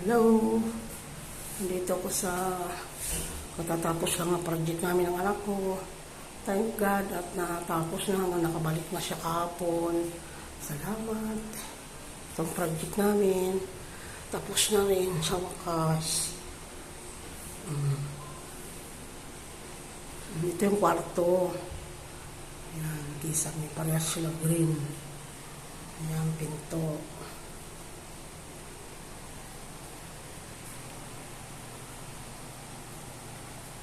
Hello, nandito ako sa katatapos lang ang project namin ng anak ko. Thank God at natapos na, nakabalik na siya kahapon. Salamat. Itong project namin tapos na rin sa wakas. Ito yung kwarto. Ayan, kisang may parehas sila green. Ayan, pinto.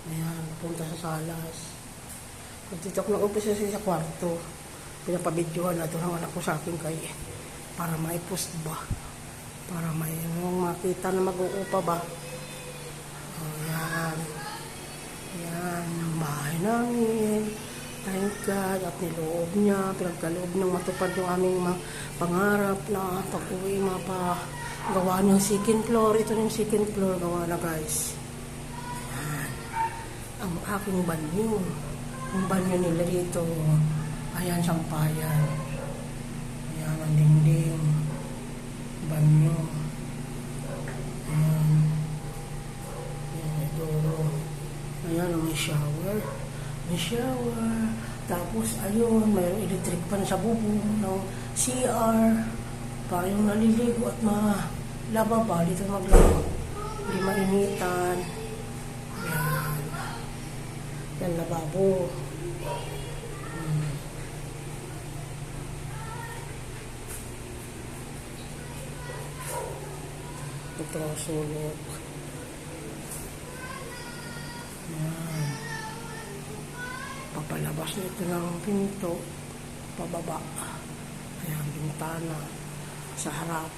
Ayan, napunta sa salas. Dito ako nag-umpisa sa kwarto. Pinapabidyohan na ito ng anak ko sa akin kay para may post ba? Para may makita na mag-uupa ba? Ayan. Ayan, ang bahay namin. Thank God at niloob niya. Pinagkaloob ng matupad yung aming pangarap na pag-uwi gawa ng second floor. Ito yung second floor gawa na guys. Ang aking banyo. Ang banyo nila dito. Ayan, sampayan. Ayan, ang dingding. Banyo. Ayan. Ayan, ito. Ayan, may shower. May shower. Tapos, ayun, mayroong electric pan sa bubong ng CR. Para yung naliligo at malaba ba. Dito maglaba. Hindi mainitan. Yan, lababo. Ito ang sulok. Yan. Papalabas nito ng pinto. Pababa. Ayan, bintana. Sa harap.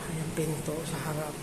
Ayan, pinto sa harap.